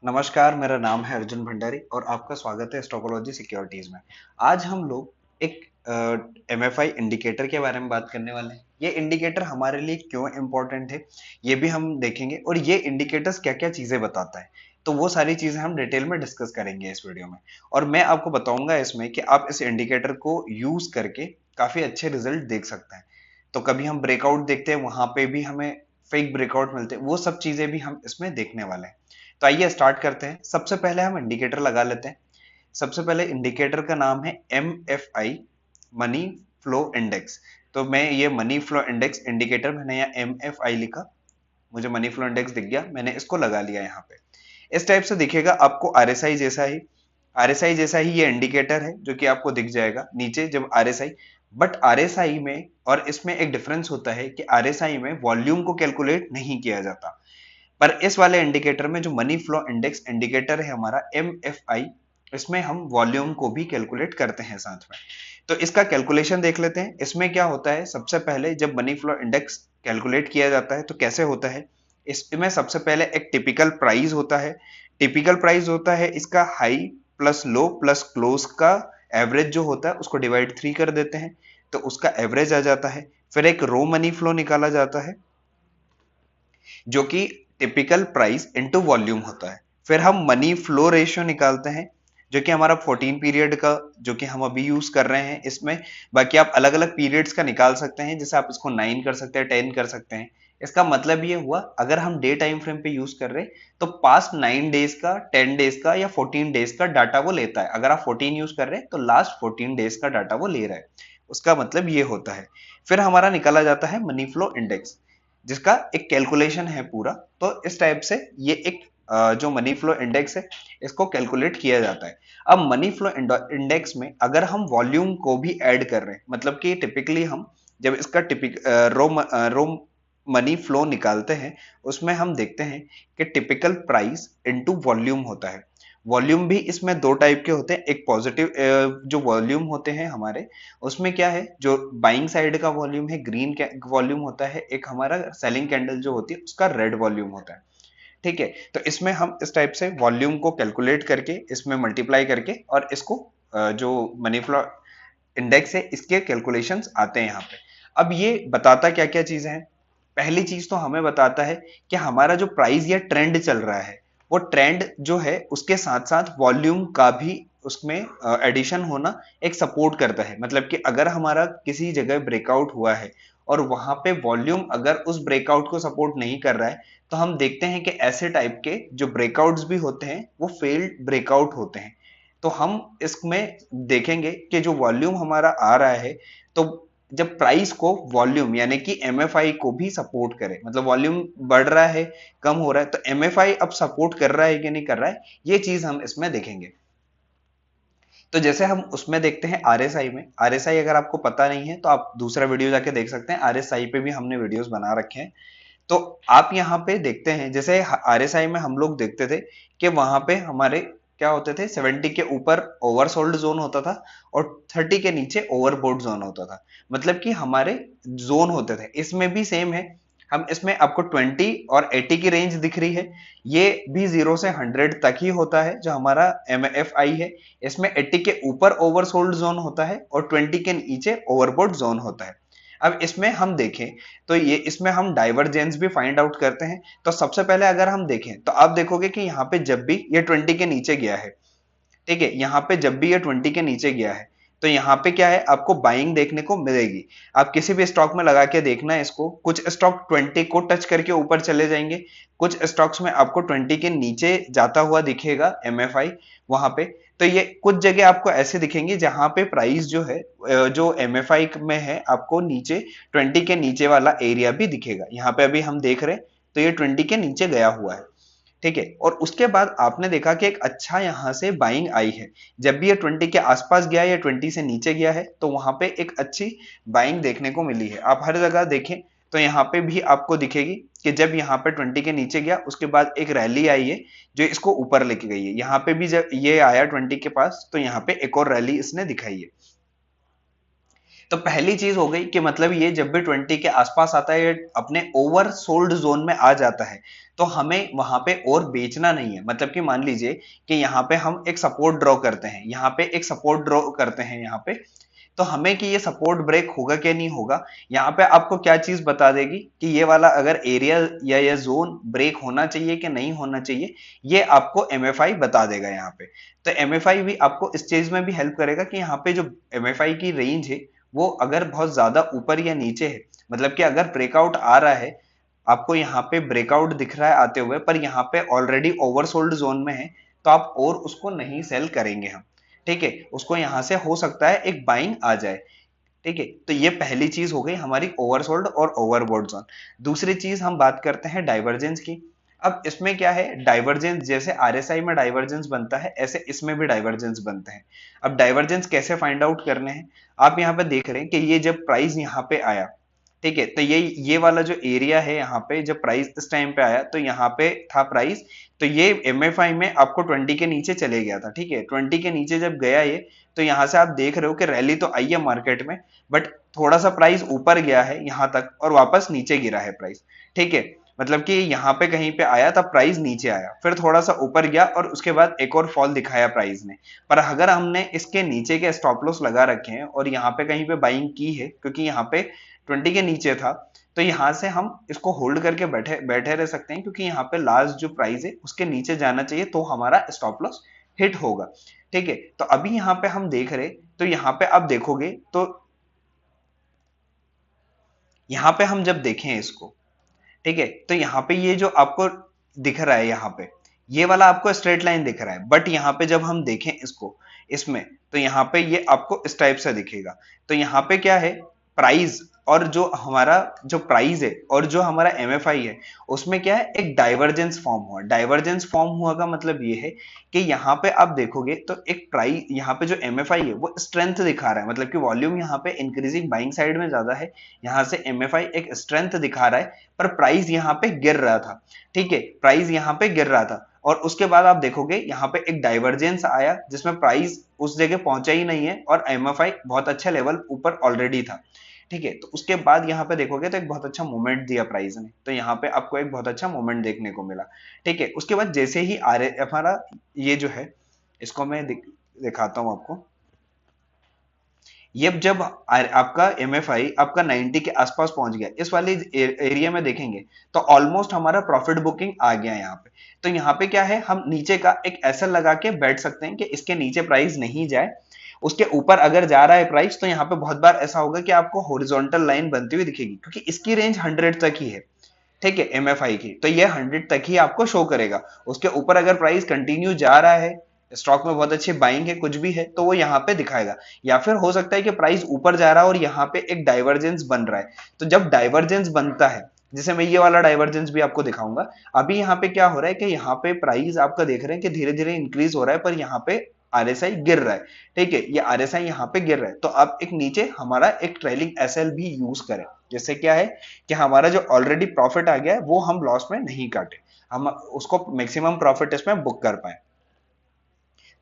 नमस्कार, मेरा नाम है अर्जुन भंडारी और आपका स्वागत है स्टोकोलॉजी सिक्योरिटीज में। आज हम लोग एक एमएफआई इंडिकेटर के बारे में बात करने वाले हैं। ये इंडिकेटर हमारे लिए क्यों इम्पोर्टेंट है, ये भी हम देखेंगे और ये इंडिकेटर्स क्या-क्या चीजें बताता है। तो वो सारी चीजें हम डिटेल में डिस्कस करेंगे इस वीडियो में। और मैं आपको बताऊंगा इसमें कि आप इस इंडिकेटर को यूज करके काफी अच्छे रिजल्ट देख सकते हैं। तो कभी हम ब्रेकआउट देखते हैं, वहां पे भी हमें फेक ब्रेकआउट मिलते हैं, वो सब चीजें भी हम इसमें देखने वाले हैं। तो आइए स्टार्ट करते हैं। सबसे पहले हम इंडिकेटर लगा लेते हैं। सबसे पहले इंडिकेटर का नाम है M F I, money flow index. तो मैं ये मनी फ्लो इंडेक्स इंडिकेटर, मैंने यहाँ एम एफ आई लिखा, मुझे मनी फ्लो इंडेक्स दिख गया, मैंने इसको लगा लिया यहाँ पे। इस टाइप से दिखेगा आपको, आरएसआई जैसा ही, आरएसआई जैसा ही ये इंडिकेटर है जो कि आपको दिख जाएगा नीचे जब आरएसआई। बट आरएसआई में और इसमें एक डिफरेंस होता है कि आरएसआई में वॉल्यूम को कैलकुलेट नहीं किया जाता, पर इस वाले इंडिकेटर में जो मनी फ्लो इंडेक्स इंडिकेटर है हमारा एम एफ आई, इसमें हम वॉल्यूम को भी कैलकुलेट करते हैं साथ में। तो इसका कैलकुलेशन देख लेते हैं। इसमें क्या होता है, सबसे पहले जब मनी फ्लो इंडेक्स कैलकुलेट किया जाता है तो कैसे होता है, इसमें सबसे पहले एक टिपिकल प्राइस होता है। टिपिकल प्राइस होता है इसका high plus low plus close का एवरेज जो होता है उसको डिवाइड 3 कर देते हैं, तो उसका एवरेज आ जाता है। फिर एक रो मनी फ्लो निकाला जाता है जो कि टिपिकल प्राइस इनटू वॉल्यूम होता है। फिर हम मनी फ्लो रेशियो निकालते हैं जो कि हमारा 14 पीरियड का, जो कि हम अभी यूज कर रहे हैं इसमें। बाकी आप अलग अलग पीरियड्स का निकाल सकते हैं, जैसे आप इसको 9 कर सकते हैं, 10 कर सकते हैं। इसका मतलब ये हुआ, अगर हम डे टाइम फ्रेम पे यूज कर रहे हैं तो पास्ट 9 डेज का, 10 डेज का या 14 डेज का डाटा वो लेता है। अगर आप 14 यूज कर रहे हैं तो लास्ट 14 डेज का डाटा वो ले रहा है, उसका मतलब ये होता है। फिर हमारा निकाला जाता है मनी फ्लो इंडेक्स, जिसका एक कैलकुलेशन है पूरा। तो इस टाइप से ये एक जो मनी फ्लो इंडेक्स है इसको कैलकुलेट किया जाता है। अब मनी फ्लो इंडेक्स में अगर हम वॉल्यूम को भी ऐड कर रहे हैं, मतलब कि टिपिकली हम जब इसका टिपिक रो मनी फ्लो निकालते हैं, उसमें हम देखते हैं कि टिपिकल प्राइस इनटू वॉल्यूम होता है। वॉल्यूम भी इसमें दो टाइप के होते हैं। एक पॉजिटिव जो वॉल्यूम होते हैं हमारे, उसमें क्या है, जो बाइंग साइड का वॉल्यूम है ग्रीन वॉल्यूम होता है, एक हमारा सेलिंग कैंडल जो होती है उसका रेड वॉल्यूम होता है। ठीक है, तो इसमें हम इस टाइप से वॉल्यूम को कैलकुलेट करके इसमें मल्टीप्लाई करके और इसको जो मनी फ्लो इंडेक्स है इसके कैलकुलेशंस आते हैं यहाँ पे। अब ये बताता क्या क्या चीजें हैं। पहली चीज तो हमें बताता है कि हमारा जो प्राइस या ट्रेंड चल रहा है, वो ट्रेंड जो है उसके साथ साथ वॉल्यूम का भी उसमें एडिशन होना एक सपोर्ट करता है। मतलब कि अगर हमारा किसी जगह ब्रेकआउट हुआ है और वहां पे वॉल्यूम अगर उस ब्रेकआउट को सपोर्ट नहीं कर रहा है, तो हम देखते हैं कि ऐसे टाइप के जो ब्रेकआउट्स भी होते हैं वो फेल्ड ब्रेकआउट होते हैं। तो हम इसमें देखेंगे कि जो वॉल्यूम हमारा आ रहा है, तो जब प्राइस को वॉल्यूम यानी कि एमएफआई को भी सपोर्ट करे, मतलब वॉल्यूम बढ़ रहा है कम हो रहा है, तो एमएफआई अब सपोर्ट कर रहा है कि नहीं कर रहा है, ये चीज हम इसमें देखेंगे। तो जैसे हम उसमें देखते हैं आरएसआई में, आरएसआई अगर आपको पता नहीं है तो आप दूसरा वीडियो जाके देख सकते हैं, आरएसआई पे भी हमने वीडियोस बना रखे हैं। तो आप यहाँ पे देखते हैं, जैसे आरएसआई में हम लोग देखते थे कि वहां पे हमारे क्या होते थे, 70 के ऊपर ओवरसोल्ड जोन होता था और 30 के नीचे ओवरबोट जोन होता था। मतलब कि हमारे जोन होते थे। इसमें भी सेम है, हम इसमें आपको 20 और 80 की रेंज दिख रही है। ये भी 0 से 100 तक ही होता है जो हमारा एम एफ आई है। इसमें 80 के ऊपर ओवरसोल्ड जोन होता है और 20 के नीचे ओवरबोट जोन होता है। अब इसमें हम देखें तो ये इसमें हम डाइवर्जेंस भी फाइंड आउट करते हैं। तो सबसे पहले अगर हम देखें तो आप देखोगे कि यहाँ पे जब भी ये 20 के नीचे गया है, ठीक है, यहाँ पे जब भी ये 20 के नीचे गया है, तो यहाँ पे क्या है, आपको बाइंग देखने को मिलेगी। आप किसी भी स्टॉक में लगा के देखना है इसको, कुछ स्टॉक 20 को टच करके ऊपर चले जाएंगे, कुछ स्टॉक्स में आपको 20 के नीचे जाता हुआ दिखेगा एमएफआई वहां पे। तो ये कुछ जगह आपको ऐसे दिखेंगे जहां पे प्राइस जो है जो एमएफआई में है, आपको नीचे 20 के नीचे वाला एरिया भी दिखेगा। यहाँ पे अभी हम देख रहे हैं तो ये 20 के नीचे गया हुआ है। ठीक है, और उसके बाद आपने देखा कि एक अच्छा यहां से बाइंग आई है। जब भी ये 20 के आसपास गया या 20 से नीचे गया है तो वहां पे एक अच्छी बाइंग देखने को मिली है। आप हर जगह देखें तो यहाँ पे भी आपको दिखेगी कि जब यहाँ पे 20 के नीचे गया उसके बाद एक रैली आई है जो इसको ऊपर लेके गई है। यहाँ पे भी जब ये आया 20 के पास तो यहाँ पे एक और रैली इसने दिखाई है। तो पहली चीज हो गई कि मतलब ये जब भी 20 के आसपास आता है, ये अपने ओवर सोल्ड जोन में आ जाता है, तो हमें वहां पे और बेचना नहीं है। मतलब कि मान लीजिए कि यहाँ पे हम एक सपोर्ट ड्रॉ करते हैं, यहाँ पे एक सपोर्ट ड्रॉ करते हैं यहाँ पे, तो हमें कि ये सपोर्ट ब्रेक होगा कि नहीं होगा, यहाँ पे आपको क्या चीज बता देगी कि ये वाला अगर एरिया या ये जोन ब्रेक होना चाहिए कि नहीं होना चाहिए, ये आपको एमएफआई बता देगा यहाँ पे। तो एमएफआई भी आपको इस चीज में भी हेल्प करेगा कि यहाँ पे जो एमएफआई की रेंज है वो अगर बहुत ज्यादा ऊपर या नीचे है, मतलब कि अगर ब्रेकआउट आ रहा है, आपको यहाँ पे ब्रेकआउट दिख रहा है आते हुए, पर यहाँ पे ऑलरेडी ओवरसोल्ड जोन में है, तो आप और उसको नहीं सेल करेंगे हम। ठीक है, उसको यहां से हो सकता है एक बाइंग आ जाए। ठीक है, तो ये पहली चीज हो गई हमारी ओवरसोल्ड और ओवरबॉट जोन। दूसरी चीज हम बात करते हैं डाइवर्जेंस की। अब इसमें क्या है, डाइवर्जेंस जैसे आरएसआई में डाइवर्जेंस बनता है, ऐसे इसमें भी डाइवर्जेंस बनते हैं। अब डाइवर्जेंस कैसे फाइंड आउट करने हैं, आप यहाँ पे देख रहे हैं कि ये जब प्राइस यहाँ पे आया, ठीक है, तो ये वाला जो एरिया है यहाँ पे जब प्राइस इस टाइम पे आया, तो यहाँ पे था प्राइस, तो ये एमएफआई में आपको 20 के नीचे चले गया था। ठीक है, 20 के नीचे जब गया ये, तो यहाँ से आप देख रहे हो कि रैली तो आई है मार्केट में, बट थोड़ा सा प्राइस ऊपर गया है यहाँ तक और वापस नीचे गिरा है प्राइस। ठीक है, मतलब कि यहाँ पे कहीं पे आया तब प्राइस नीचे आया, फिर थोड़ा सा ऊपर गया और उसके बाद एक और फॉल दिखाया प्राइस ने। पर अगर हमने इसके नीचे के स्टॉप लॉस लगा रखे हैं और यहाँ पे कहीं पे बाइंग की है, क्योंकि यहाँ पे 20 के नीचे था, तो यहां से हम इसको होल्ड करके बैठे बैठे रह सकते हैं, क्योंकि यहाँ पे लास्ट जो प्राइस है उसके नीचे जाना चाहिए, तो हमारा स्टॉप लॉस हिट होगा। ठीक है, तो अभी यहाँ पे हम देख रहे, तो यहाँ पे आप देखोगे तो यहाँ पे हम जब देखें इसको, ठीक है, तो यहाँ पे ये जो आपको दिख रहा है, यहाँ पे ये वाला आपको स्ट्रेट लाइन दिख रहा है, बट यहाँ पे जब हम देखें इसको इसमें, तो यहाँ पे ये आपको इस टाइप से दिखेगा। तो यहाँ पे क्या है, प्राइस और जो हमारा जो प्राइस है और जो हमारा एमएफआई है, उसमें क्या है, एक डाइवर्जेंस फॉर्म हुआ। डाइवर्जेंस फॉर्म हुआ का मतलब ये है कि यहाँ पे आप देखोगे तो एक प्राइस, यहाँ पे जो एमएफआई है वो स्ट्रेंथ दिखा रहा है, मतलब कि वॉल्यूम यहाँ पे इंक्रीजिंग बाइंग साइड में ज्यादा है, यहाँ से एमएफआई एक स्ट्रेंथ दिखा रहा है, पर प्राइस यहाँ पे गिर रहा था। ठीक है, प्राइस यहाँ पे गिर रहा था, और उसके बाद आप देखोगे यहाँ पे एक डाइवर्जेंस आया जिसमें प्राइस उस जगह पहुंचा ही नहीं है और एमएफआई बहुत अच्छा लेवल ऊपर ऑलरेडी था। ठीक है, तो उसके बाद यहाँ पे देखोगे तो एक बहुत अच्छा मोमेंट दिया प्राइस ने, तो यहाँ पे आपको एक बहुत अच्छा मोमेंट देखने को मिला। ठीक है, उसके बाद जैसे ही आ रहे हमारा ये जो है, इसको मैं दिखाता हूँ आपको। ये जब आपका एमएफआई आपका 90 के आसपास पहुंच गया, इस वाले एरिया में देखेंगे तो ऑलमोस्ट हमारा प्रॉफिट बुकिंग आ गया यहाँ पे। तो यहाँ पे क्या है, हम नीचे का एक ऐसा लगा के बैठ सकते हैं कि इसके नीचे प्राइस नहीं जाए, उसके ऊपर अगर जा रहा है प्राइस, तो यहाँ पे बहुत बार ऐसा होगा कि आपको हॉरिजॉन्टल लाइन बनती हुई दिखेगी, क्योंकि इसकी रेंज 100 तक ही है। ठीक है, एमएफआई की, तो ये 100 तक ही आपको शो करेगा। उसके ऊपर अगर प्राइस कंटिन्यू जा रहा है, स्टॉक में बहुत अच्छी बाइंग है, कुछ भी है, तो वो यहाँ पे दिखाएगा। या फिर हो सकता है कि प्राइस ऊपर जा रहा है और यहाँ पे एक डाइवर्जेंस बन रहा है। तो जब डाइवर्जेंस बनता है, जैसे मैं ये वाला डाइवर्जेंस भी आपको दिखाऊंगा, अभी यहाँ पे क्या हो रहा है कि यहाँ पे प्राइस आपका देख रहे हैं कि धीरे धीरे इंक्रीज हो रहा है, पर यहाँ पे आरएसआई गिर रहा है। ठीक है, ये आरएसआई यहाँ पे गिर रहा है, तो आप एक नीचे हमारा एक ट्रेलिंग एसएल भी यूज करें, जिससे क्या है कि हमारा जो ऑलरेडी प्रॉफिट आ गया है वो हम लॉस में नहीं काटे, हम उसको मैक्सिमम प्रॉफिट इसमें बुक कर पाए।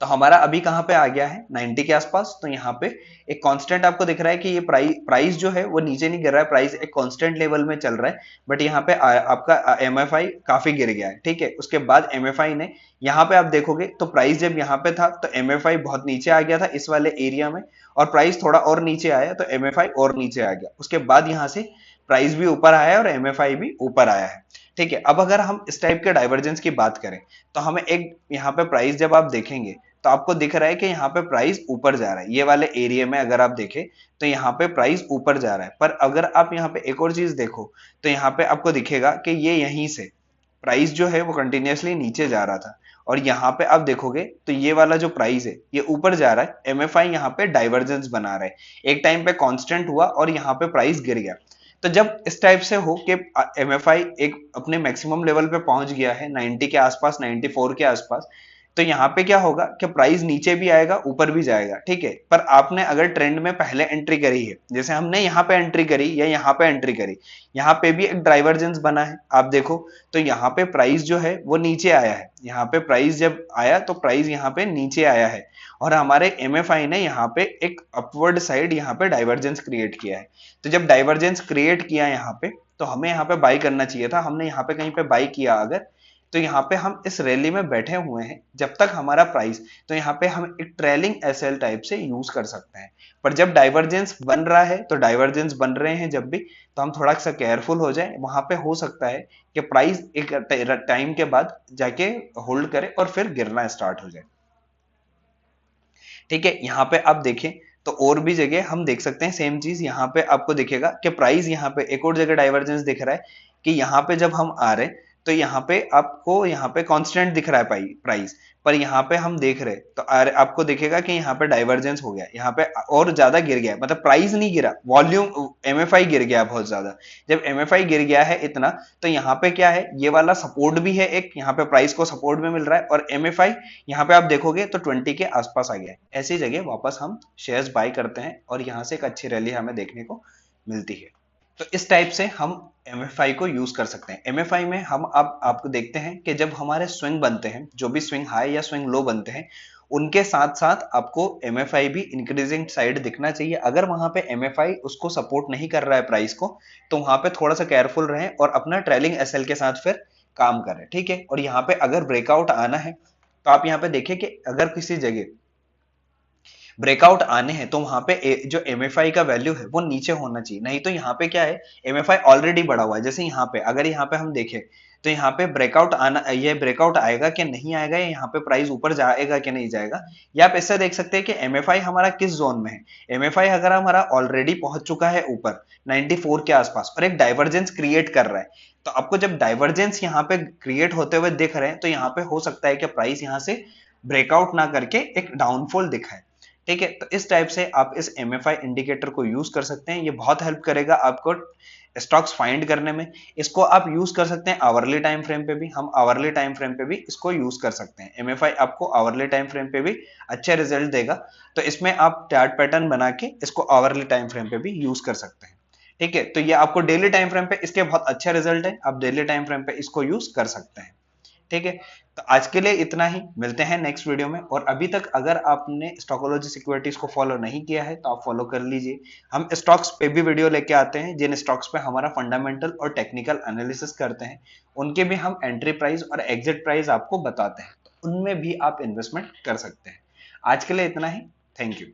तो हमारा अभी कहां पे आ गया है, 90 के आसपास। तो यहाँ पे एक कांस्टेंट आपको दिख रहा है कि ये प्राइस जो है वो नीचे नहीं गिर रहा है, प्राइस एक कांस्टेंट लेवल में चल रहा है, बट यहाँ पे आपका एमएफआई काफी गिर गया है। ठीक है, उसके बाद एमएफआई ने, यहाँ पे आप देखोगे तो प्राइस जब यहाँ पे था तो एमएफआई बहुत नीचे आ गया था इस वाले एरिया में, और प्राइस थोड़ा और नीचे आया तो एमएफआई और नीचे आ गया। उसके बाद यहाँ से प्राइस भी ऊपर आया है और एमएफआई भी ऊपर आया है। ठीक है, अब अगर हम इस टाइप के डाइवर्जेंस की बात करें, तो हमें एक यहाँ पे प्राइस जब आप देखेंगे तो आपको दिख रहा है कि यहाँ पे प्राइस ऊपर जा रहा है, ये वाले एरिया में अगर आप देखें तो यहाँ पे प्राइस ऊपर जा रहा है। पर अगर आप यहाँ पे एक और चीज देखो, तो यहाँ पे आपको दिखेगा कि ये यहीं से प्राइस जो है वो कंटिन्यूअसली नीचे जा रहा था, और यहाँ पे आप देखोगे तो ये वाला जो प्राइस है ये ऊपर जा रहा है, एमएफआई यहाँ पे डाइवर्जेंस बना रहा है, एक टाइम पे कांस्टेंट हुआ और यहाँ पे प्राइस गिर गया। तो जब इस टाइप से हो कि एमएफआई एक अपने मैक्सिमम लेवल पे पहुंच गया है 90 के आसपास, 94 के आसपास, तो यहाँ पे क्या होगा कि प्राइस नीचे भी आएगा ऊपर भी जाएगा, ठीक है। पर आपने अगर ट्रेंड में पहले एंट्री करी है, जैसे हमने यहाँ पे एंट्री करी या यहाँ पे एंट्री करी, यहाँ पे भी एक डाइवर्जेंस बना है आप देखो, तो यहाँ पे प्राइस जो है वो नीचे आया है, यहाँ पे प्राइस जब आया तो प्राइस यहाँ पे नीचे आया है, और हमारे एमएफआई ने यहाँ पे एक अपवर्ड साइड यहाँ पे डाइवर्जेंस क्रिएट किया है। तो जब डाइवर्जेंस क्रिएट किया यहाँ पे, तो हमें यहाँ पे बाई करना चाहिए था, हमने यहाँ पे कहीं पे बाई किया अगर, तो यहाँ पे हम इस रैली में बैठे हुए हैं जब तक हमारा प्राइस, तो यहाँ पे हम एक ट्रेलिंग एसएल टाइप से यूज कर सकते हैं। पर जब डाइवर्जेंस बन रहा है, तो डाइवर्जेंस बन रहे हैं जब भी, तो हम थोड़ा सा केयरफुल हो जाए, वहां पे हो सकता है कि प्राइस एक टाइम के बाद जाके होल्ड करे और फिर गिरना स्टार्ट हो जाए, ठीक है। यहाँ पे आप देखें तो और भी जगह हम देख सकते हैं सेम चीज, यहाँ पे आपको दिखेगा कि प्राइस यहाँ पे एक और जगह डाइवर्जेंस दिख रहा है कि यहाँ पे जब हम आ रहे हैं तो यहाँ पे आपको यहाँ पे कांस्टेंट दिख रहा है प्राइस, पर यहाँ पे हम देख रहे तो आपको दिखेगा कि यहाँ पे डाइवर्जेंस हो गया, यहाँ पे और ज्यादा गिर गया, मतलब प्राइस नहीं गिरा, वॉल्यूम एमएफआई गिर गया बहुत ज्यादा। जब एमएफआई गिर गया है इतना, तो यहाँ पे क्या है, ये वाला सपोर्ट भी है एक, यहाँ पे प्राइस को सपोर्ट भी मिल रहा है, और एमएफआई यहाँ पे आप देखोगे तो 20 के आसपास आ गया है। ऐसी जगह वापस हम शेयर्स बाय करते हैं और यहाँ से एक अच्छी रैली हमें देखने को मिलती है। तो इस टाइप से हम एमएफआई को यूज कर सकते हैं। एमएफआई में हम अब आपको देखते हैं कि जब हमारे स्विंग बनते हैं, जो भी स्विंग हाई या स्विंग लो बनते हैं, उनके साथ साथ आपको एमएफआई भी इंक्रीजिंग साइड दिखना चाहिए। अगर वहां पे एमएफआई उसको सपोर्ट नहीं कर रहा है प्राइस को, तो वहां पे थोड़ा सा केयरफुल रहें और अपना ट्रेलिंग एसएल के साथ फिर काम करें, ठीक है। और यहाँ पे अगर ब्रेकआउट आना है, तो आप यहाँ पे देखिए कि अगर किसी जगह ब्रेकआउट आने हैं तो वहां पे जो एमएफआई का वैल्यू है वो नीचे होना चाहिए, नहीं तो यहाँ पे क्या है, एमएफआई ऑलरेडी बढ़ा हुआ है। जैसे यहाँ पे अगर यहाँ पे हम देखें तो यहाँ पे ब्रेकआउट आना, ये ब्रेकआउट आएगा कि नहीं आएगा, या यहाँ पे प्राइस ऊपर जाएगा कि नहीं जाएगा, या आप इससे देख सकते हैं कि एमएफआई हमारा किस जोन में है। एमएफआई अगर हमारा ऑलरेडी पहुंच चुका है ऊपर 94 के आसपास और एक डाइवर्जेंस क्रिएट कर रहा है, तो आपको जब डाइवर्जेंस यहाँ पे क्रिएट होते हुए दिख रहे हैं, तो यहाँ पे हो सकता है कि प्राइस यहाँ से ब्रेकआउट ना करके एक डाउनफॉल दिखाए, ठीक है। तो इस टाइप से आप इस एमएफआई इंडिकेटर को यूज कर सकते हैं, ये बहुत हेल्प करेगा आपको स्टॉक्स फाइंड करने में। इसको आप यूज कर सकते हैं आवरली टाइम फ्रेम पे भी, हम आवरली टाइम फ्रेम पे भी इसको यूज कर सकते हैं। एमएफआई आपको आवरली टाइम फ्रेम पे भी अच्छे रिजल्ट देगा, तो इसमें आप चार्ट पैटर्न बना के इसको आवरली टाइम फ्रेम पे भी यूज कर सकते हैं, ठीक है। तो ये आपको डेली टाइम फ्रेम पे इसके बहुत अच्छे रिजल्ट है, आप डेली टाइम फ्रेम पे इसको यूज कर सकते हैं, ठीक है। तो आज के लिए इतना ही, मिलते हैं नेक्स्ट वीडियो में। और अभी तक अगर आपने स्टॉकोलॉजी सिक्योरिटीज को फॉलो नहीं किया है तो आप फॉलो कर लीजिए। हम स्टॉक्स पे भी वीडियो लेके आते हैं, जिन स्टॉक्स पे हमारा फंडामेंटल और टेक्निकल एनालिसिस करते हैं, उनके भी हम एंट्री प्राइस और एग्जिट प्राइस आपको बताते हैं, तो उनमें भी आप इन्वेस्टमेंट कर सकते हैं। आज के लिए इतना ही, थैंक यू।